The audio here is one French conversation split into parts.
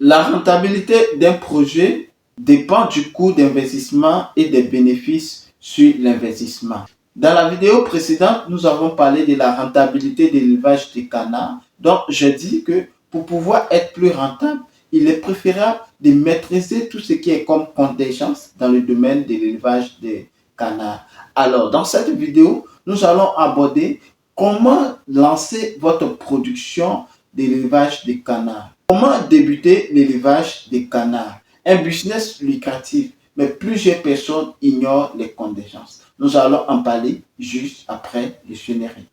La rentabilité d'un projet dépend du coût d'investissement et des bénéfices sur l'investissement. Dans la vidéo précédente, nous avons parlé de la rentabilité de l'élevage des canards. Donc, je dis que pour pouvoir être plus rentable, il est préférable de maîtriser tout ce qui est comme contingence dans le domaine de l'élevage des canards. Alors, dans cette vidéo, nous allons aborder comment lancer votre production de l'élevage des canards. Comment débuter l'élevage des canards? Un business lucratif, mais plusieurs personnes ignorent les contingences. Nous allons en parler juste après le générique.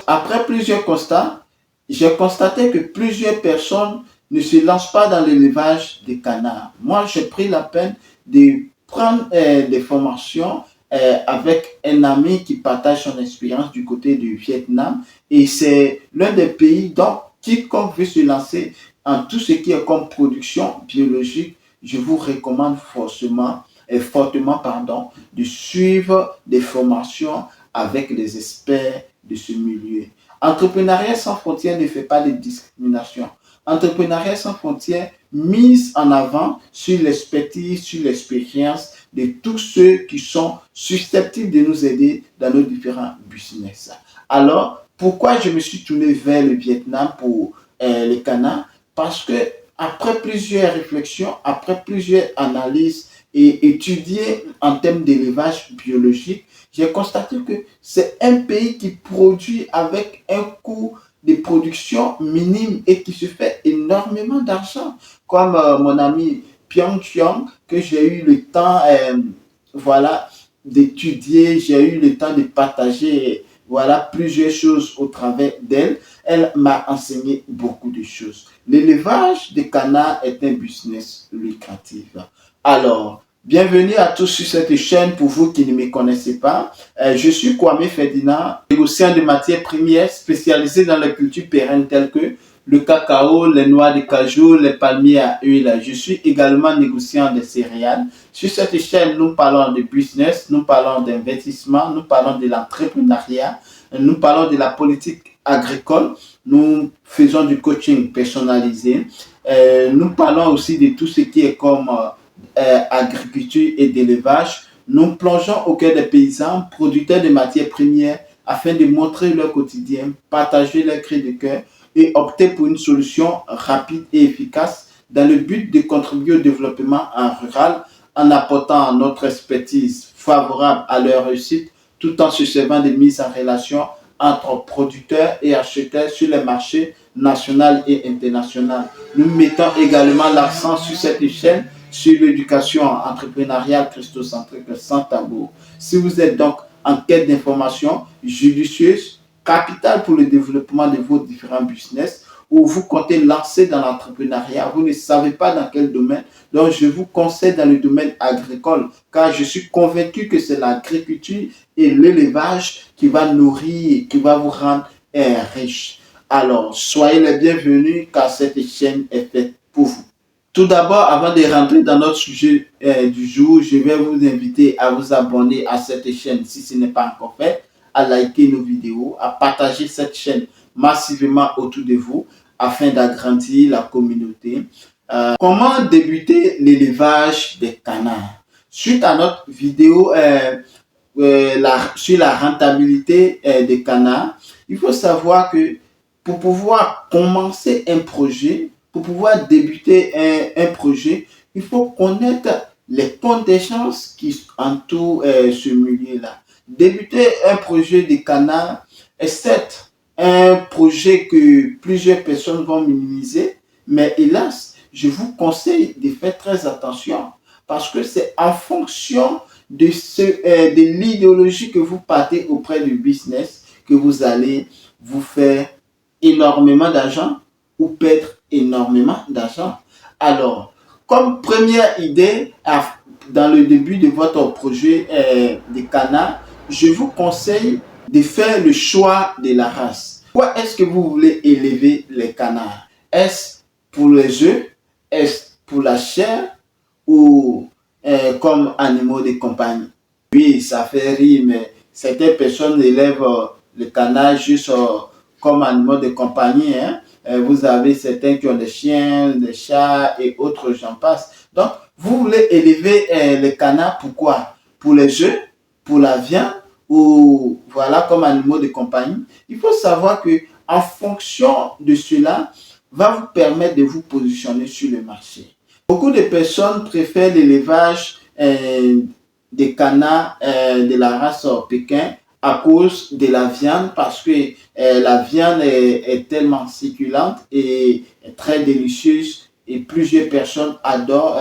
Après plusieurs constats, j'ai constaté que plusieurs personnes ne se lancent pas dans l'élevage des canards. Moi, j'ai pris la peine de prendre des formations avec un ami qui partage son expérience du côté du Vietnam. Et c'est l'un des pays dont quiconque veut se lancer en tout ce qui est comme production biologique, je vous recommande fortement de suivre des formations avec les experts de ce milieu. Entrepreneuriat sans frontières ne fait pas de discrimination. Entrepreneuriat sans frontières mise en avant sur l'expertise, sur l'expérience de tous ceux qui sont susceptibles de nous aider dans nos différents business. Alors, pourquoi je me suis tourné vers le Vietnam pour les canards? Parce que après plusieurs réflexions, après plusieurs analyses et étudier en termes d'élevage biologique, j'ai constaté que c'est un pays qui produit avec un coût de production minime et qui se fait énormément d'argent. Comme mon ami Pyong Chiang, que j'ai eu le temps d'étudier, j'ai eu le temps de partager plusieurs choses au travers d'elle. Elle m'a enseigné beaucoup de choses. L'élevage des canards est un business lucratif. Alors, bienvenue à tous sur cette chaîne pour vous qui ne me connaissez pas. Je suis Kwame Ferdinand, négociant de matières premières spécialisé dans les cultures pérennes telles que le cacao, les noix de cajou, les palmiers à huile. Je suis également négociant de céréales. Sur cette chaîne, nous parlons de business, nous parlons d'investissement, nous parlons de l'entrepreneuriat, nous parlons de la politique agricole, nous faisons du coaching personnalisé, nous parlons aussi de tout ce qui est comme agriculture et d'élevage. Nous plongeons au cœur des paysans, producteurs de matières premières, afin de montrer leur quotidien, partager leurs cris de cœur et opter pour une solution rapide et efficace dans le but de contribuer au développement rural en apportant notre expertise favorable à leur réussite tout en se servant de mise en relation entre producteurs et acheteurs sur les marchés nationaux et internationaux. Nous mettons également l'accent sur cette chaîne sur l'éducation entrepreneuriale christocentrique sans tabou. Si vous êtes donc en quête d'informations judicieuses, capitales pour le développement de vos différents business, ou vous comptez lancer dans l'entrepreneuriat, vous ne savez pas dans quel domaine, donc je vous conseille dans le domaine agricole, car je suis convaincu que c'est l'agriculture et l'élevage qui va nourrir, qui va vous rendre riche. Alors, soyez les bienvenus, car cette chaîne est faite pour vous. Tout d'abord, avant de rentrer dans notre sujet du jour, je vais vous inviter à vous abonner à cette chaîne si ce n'est pas encore fait, à liker nos vidéos, à partager cette chaîne massivement autour de vous afin d'agrandir la communauté. Comment débuter l'élevage des canards? Suite à notre vidéo sur la rentabilité des canards, il faut savoir que pour pouvoir commencer un projet, pour pouvoir débuter un projet, il faut connaître les contingences qui entourent ce milieu-là. Débuter un projet de canard est certes un projet que plusieurs personnes vont minimiser, mais hélas, je vous conseille de faire très attention parce que c'est en fonction de l'idéologie que vous partez auprès du business que vous allez vous faire énormément d'argent ou perdre énormément d'argent. Alors, comme première idée, dans le début de votre projet de canard, je vous conseille de faire le choix de la race. Pourquoi est-ce que vous voulez élever les canards? Est-ce pour les œufs? est-ce pour la chair ou comme animaux de compagnie? Oui, ça fait rire, mais certaines personnes élèvent le canard juste comme animaux de compagnie. Hein. Vous avez certains qui ont des chiens, des chats et autres, j'en passe. Donc, vous voulez élever le canard, pourquoi? Pour les œufs, pour la viande ou voilà comme animaux de compagnie. Il faut savoir que en fonction de cela, va vous permettre de vous positionner sur le marché. Beaucoup de personnes préfèrent l'élevage des canards de la race Pékin à cause de la viande parce que la viande est tellement succulente et très délicieuse et plusieurs personnes adorent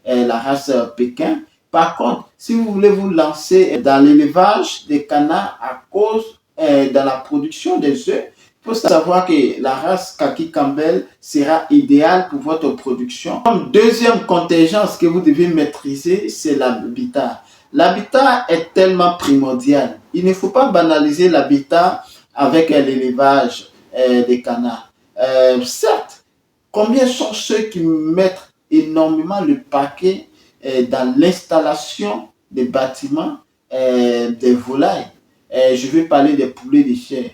la race Pékin. Par contre, si vous voulez vous lancer dans l'élevage des canards à cause de la production des œufs, il faut savoir que la race Kaki Campbell sera idéale pour votre production. Comme deuxième contingence que vous devez maîtriser, c'est l'habitat. L'habitat est tellement primordial. Il ne faut pas banaliser l'habitat avec l'élevage des canards. Certes, combien sont ceux qui mettent énormément le paquet dans l'installation des bâtiments, des volailles. Je vais parler des poulets de chair.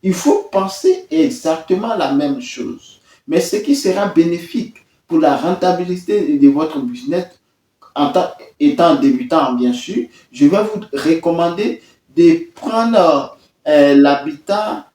Il faut penser exactement la même chose. Mais ce qui sera bénéfique pour la rentabilité de votre business, étant débutant bien sûr, je vais vous recommander de prendre un habitat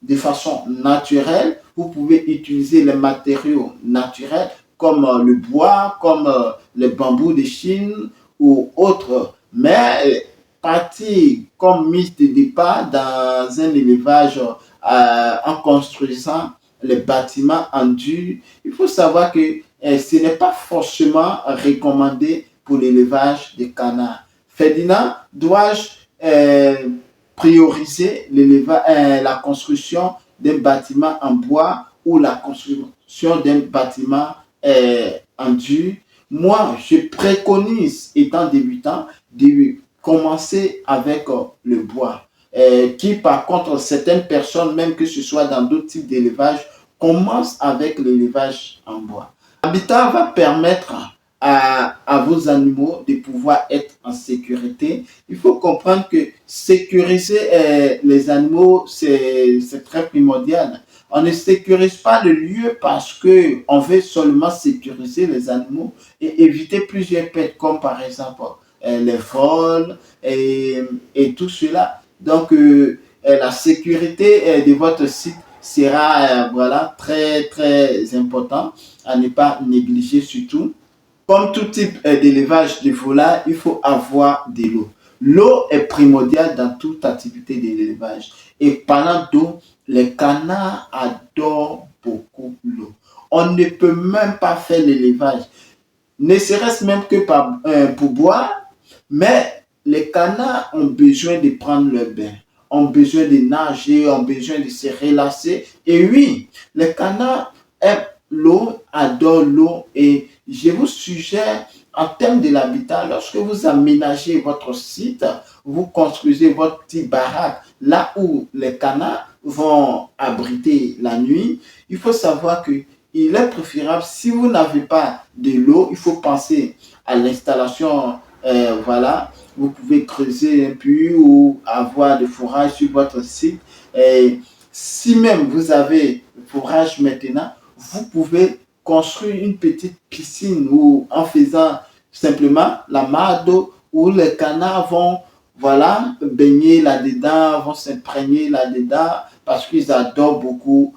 de façon naturelle. Vous pouvez utiliser les matériaux naturels comme le bois, comme le bambou de Chine ou autres. Mais partir comme mise de départ dans un élevage en construisant les bâtiments en dur, il faut savoir que ce n'est pas forcément recommandé pour l'élevage des canards. Ferdinand, dois-je prioriser la construction d'un bâtiment en bois ou la construction d'un bâtiment en dur? Moi, je préconise, étant débutant, de commencer avec le bois. Qui, par contre, certaines personnes, même que ce soit dans d'autres types d'élevage, commencent avec l'élevage en bois. L'habitat va permettre à vos animaux de pouvoir être en sécurité. Il faut comprendre que sécuriser les animaux, c'est très primordial. On ne sécurise pas le lieu parce qu'on veut seulement sécuriser les animaux et éviter plusieurs pertes, comme par exemple les vols et tout cela. Donc, la sécurité de votre site sera voilà, très, très important à ne pas négliger surtout. Comme tout type d'élevage de volailles, il faut avoir de l'eau. L'eau est primordiale dans toute activité de l'élevage. Et parlant d'eau, les canards adorent beaucoup l'eau. On ne peut même pas faire l'élevage, ne serait-ce même que pour boire, mais les canards ont besoin de prendre leur bain, ont besoin de nager, ont besoin de se relâcher. Et oui, les canards aiment l'eau, adorent l'eau et je vous suggère en termes de l'habitat, lorsque vous aménagez votre site, vous construisez votre petite baraque là où les canards vont abriter la nuit, il faut savoir que il est préférable, si vous n'avez pas de l'eau, il faut penser à l'installation, voilà, vous pouvez creuser un puits ou avoir des fourrages sur votre site. Et si même vous avez le fourrage maintenant, vous pouvez construire une petite piscine ou en faisant simplement la mare d'eau où les canards vont voilà, baigner là-dedans, vont s'imprégner là-dedans parce qu'ils adorent beaucoup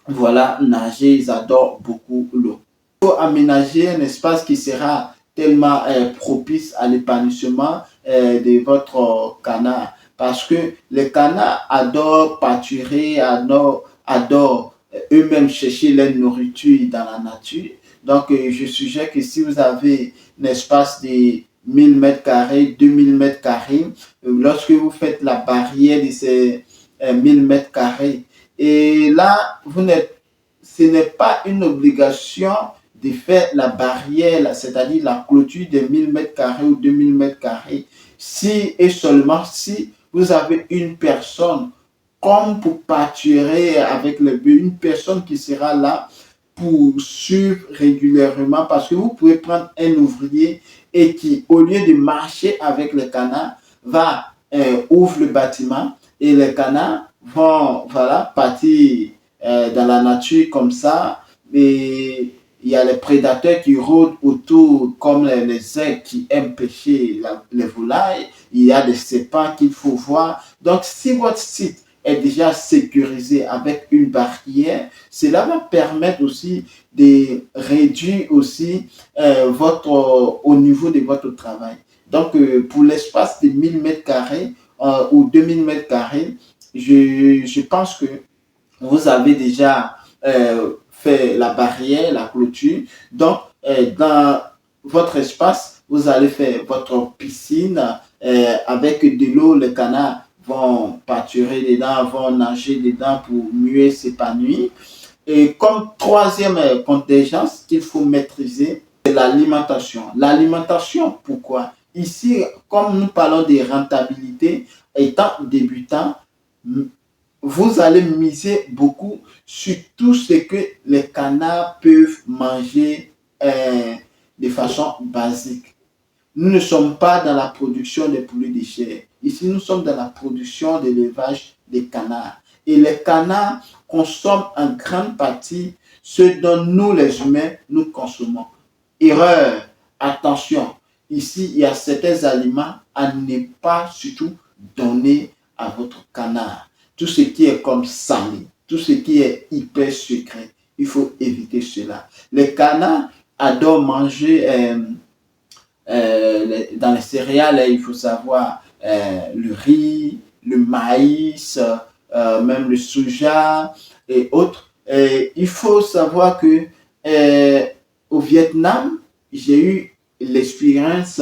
voilà, nager, ils adorent beaucoup l'eau. Il faut aménager un espace qui sera tellement propice à l'épanouissement de votre canard. Parce que les canards adorent pâturer, adorent eux-mêmes chercher leur nourriture dans la nature. Donc, je suggère que si vous avez un espace de 1000 mètres carrés, 2000 mètres carrés, lorsque vous faites la barrière de ces 1000 mètres carrés, et là, ce n'est pas une obligation de faire la barrière, c'est-à-dire la clôture de 1000 mètres carrés ou 2000 mètres carrés, si et seulement si vous avez une personne comme pour pâturer avec le but, une personne qui sera là poursuivre régulièrement parce que vous pouvez prendre un ouvrier et qui, au lieu de marcher avec les canards, va ouvre le bâtiment et les canards vont voilà, partir dans la nature comme ça. Et il y a les prédateurs qui rôdent autour, comme les aigles qui aiment pêcher les volailles. Il y a des serpents qu'il faut voir. Donc, si votre site est déjà sécurisé avec une barrière, cela va permettre aussi de réduire aussi au niveau de votre travail. Donc, pour l'espace de 1000 mètres carrés ou 2000 mètres carrés, je pense que vous avez déjà fait la barrière, la clôture. Donc, dans votre espace, vous allez faire votre piscine avec de l'eau. Les canards vont pâturer dedans, vont nager dedans pour mieux s'épanouir. Et comme troisième contingence qu'il faut maîtriser, c'est l'alimentation. L'alimentation, pourquoi? Ici, comme nous parlons de rentabilité, étant débutant, vous allez miser beaucoup sur tout ce que les canards peuvent manger de façon basique. Nous ne sommes pas dans la production des poulets de chair. Ici, nous sommes dans la production de l'élevage des canards. Et les canards consomment en grande partie ce dont nous, les humains, nous consommons. Erreur, attention, ici, il y a certains aliments à ne pas surtout donner à votre canard. Tout ce qui est comme salé, tout ce qui est hyper secret, il faut éviter cela. Les canards adorent manger dans les céréales, il faut savoir le riz, le maïs, même le soja et autres. Il faut savoir que au Vietnam, j'ai eu l'expérience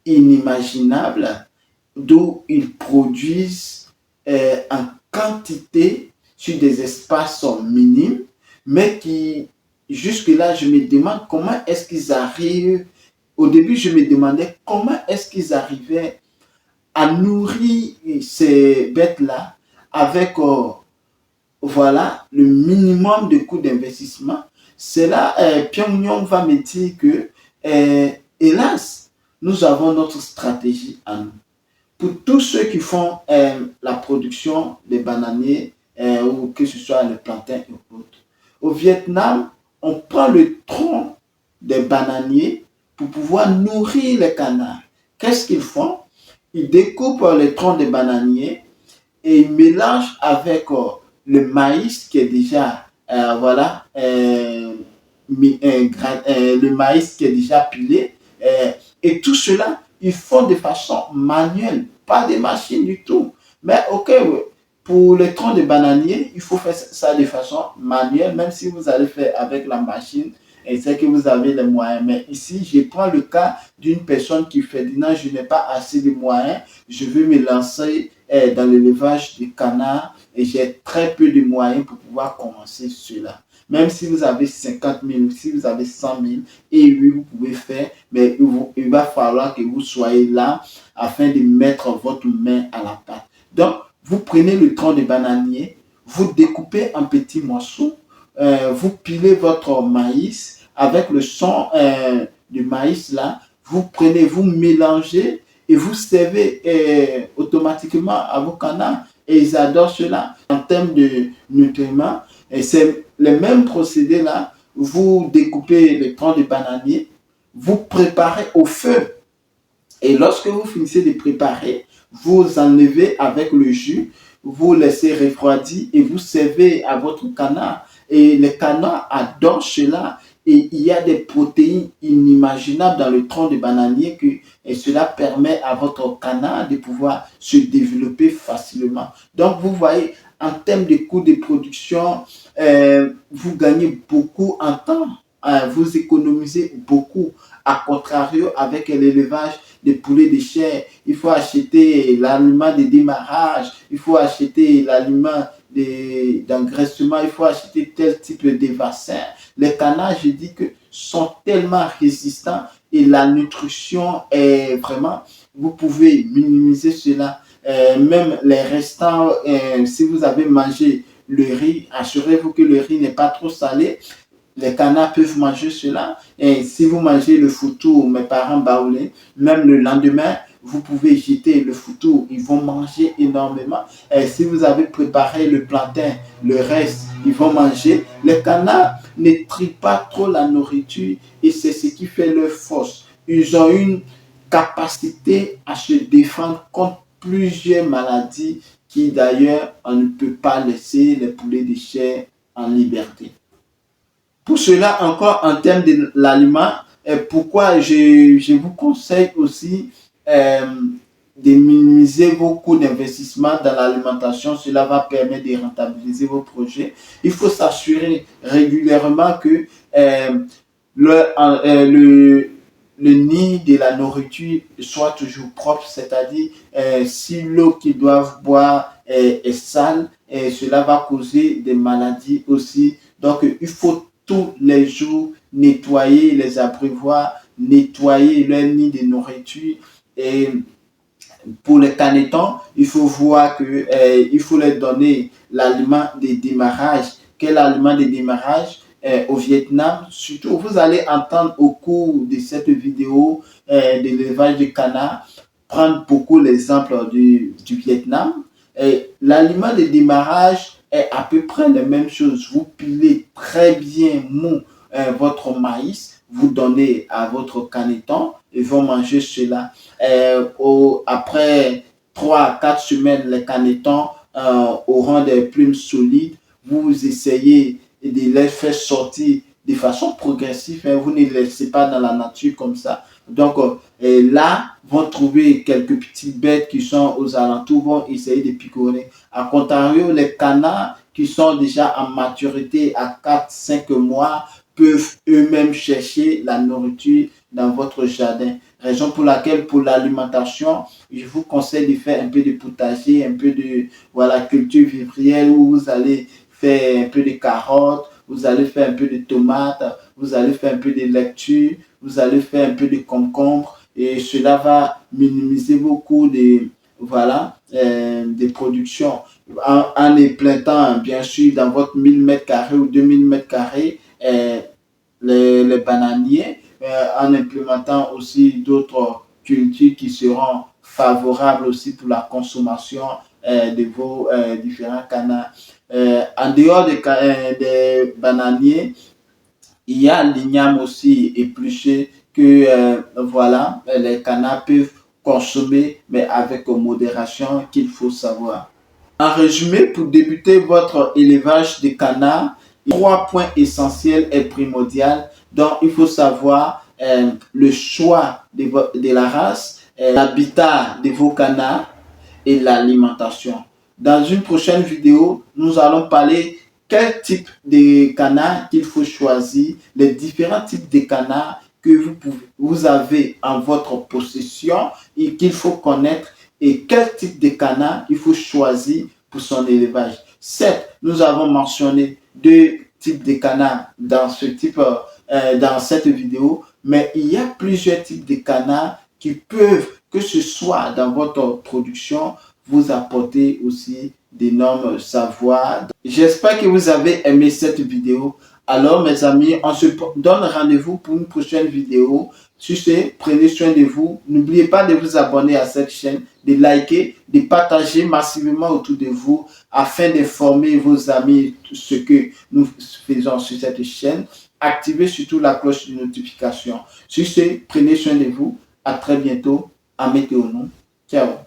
inimaginable d'où ils produisent en quantité sur des espaces minimes, mais qui, jusque-là, je me demande comment est-ce qu'ils arrivent. Au début, je me demandais comment est-ce qu'ils arrivaient à nourrir ces bêtes-là avec voilà, le minimum de coûts d'investissement. C'est là, Pyongyang va me dire que, hélas, nous avons notre stratégie à nous. Pour tous ceux qui font la production des bananiers ou que ce soit le plantain et autres. Au Vietnam, on prend le tronc des bananiers pour pouvoir nourrir les canards. Qu'est-ce qu'ils font? Ils découpent les troncs des bananiers et ils mélangent avec le maïs qui est déjà voilà, le maïs qui est déjà pilé. Et tout cela, ils font de façon manuelle, pas des machines du tout. Mais ok, pour les troncs de bananier, il faut faire ça de façon manuelle, même si vous allez faire avec la machine et c'est que vous avez les moyens. Mais ici, je prends le cas d'une personne qui fait dit non, je n'ai pas assez de moyens, je veux me lancer dans l'élevage du canard et j'ai très peu de moyens pour pouvoir commencer cela. Même si vous avez 50 000, si vous avez 100 000, et oui, vous pouvez faire, mais il va falloir que vous soyez là afin de mettre votre main à la pâte. Donc, vous prenez le tronc de bananier, vous découpez en petits morceaux, vous pilez votre maïs avec le son du maïs là, vous prenez, vous mélangez et vous servez automatiquement à vos canards et ils adorent cela. En termes de nutriments, et c'est le même procédé là, vous découpez le tronc de bananier, vous préparez au feu et lorsque vous finissez de préparer, vous enlevez avec le jus, vous laissez refroidir et vous servez à votre canard. Et les canards adorent cela. Et il y a des protéines inimaginables dans le tronc de bananier et cela permet à votre canard de pouvoir se développer facilement. Donc, vous voyez, en termes de coûts de production, vous gagnez beaucoup en temps, vous économisez beaucoup. A contrario, avec l'élevage des poulets de chair, il faut acheter l'aliment de démarrage, il faut acheter l'aliment d'engraissement, il faut acheter tel type de vaccin. Les canards, je dis que sont tellement résistants et la nutrition est vraiment, vous pouvez minimiser cela. Même les restants, si vous avez mangé le riz, assurez-vous que le riz n'est pas trop salé. les canards peuvent manger cela. Et si vous mangez le foutou, mes parents baoulés, même le lendemain, vous pouvez jeter le foutou, ils vont manger énormément. Et si vous avez préparé le plantain, le reste, ils vont manger. Les canards ne trient pas trop la nourriture et c'est ce qui fait leur force. Ils ont une capacité à se défendre contre plusieurs maladies qui d'ailleurs on ne peut pas laisser les poulets de chair en liberté. Pour cela, encore en termes de l'aliment, pourquoi je vous conseille aussi euh, de minimiser vos coûts d'investissement dans l'alimentation. Cela va permettre de rentabiliser vos projets. Il faut s'assurer régulièrement que le, le, le nid de la nourriture soit toujours propre, c'est-à-dire si l'eau qu'ils doivent boire est sale, cela va causer des maladies aussi. Donc, il faut tous les jours nettoyer les abreuvoirs, nettoyer leur nid de nourriture. Et pour les canetons, il faut voir que il faut leur donner l'aliment de démarrage. Quel aliment de démarrage? Au Vietnam, surtout, vous allez entendre au cours de cette vidéo de l'élevage de canard, prendre beaucoup l'exemple du Vietnam. L'aliment de démarrage est à peu près la même chose. Vous pilez très bien mou votre maïs, vous donnez à votre caneton, ils vont manger cela. Après 3 à 4 semaines, les canetons auront des plumes solides. Vous essayez de les faire sortir de façon progressive. Vous ne les laissez pas dans la nature comme ça. Donc là, vont trouver quelques petites bêtes qui sont aux alentours, vont essayer de picorer. A contrario, les canards qui sont déjà en maturité à 4-5 mois peuvent eux-mêmes chercher la nourriture dans votre jardin. Raison pour laquelle, pour l'alimentation, je vous conseille de faire un peu de potager, un peu de culture vivrière où vous allez faire un peu de carottes, vous allez faire un peu de tomates, vous allez faire un peu de laitue, vous allez faire un peu de concombre et cela va minimiser beaucoup des productions. En les plantant, bien sûr, dans votre 1000 m² ou 2000 m², les bananiers, en implémentant aussi d'autres cultures qui seront favorables aussi pour la consommation de vos différents canards. En dehors des bananiers, il y a l'igname aussi épluché que les canards peuvent consommer, mais avec modération qu'il faut savoir. En résumé, pour débuter votre élevage de canards, 3 points essentiels et primordial. Donc, il faut savoir le choix de la race, l'habitat de vos canards et l'alimentation. Dans une prochaine vidéo, nous allons parler quel type de canard qu'il faut choisir, les différents types de canards que vous avez en votre possession et qu'il faut connaître et quel type de canard il faut choisir pour son élevage. Certes, nous avons mentionné 2 types de canards dans cette vidéo, mais il y a plusieurs types de canards qui peuvent, que ce soit dans votre production, vous apporter aussi d'énormes savoirs. J'espère que vous avez aimé cette vidéo. Alors mes amis, on se donne rendez-vous pour une prochaine vidéo. Sur ce, prenez soin de vous. N'oubliez pas de vous abonner à cette chaîne, de liker, de partager massivement autour de vous afin d'informer vos amis de ce que nous faisons sur cette chaîne. Activez surtout la cloche de notification. Sur ce, prenez soin de vous. À très bientôt. À météo. Ciao.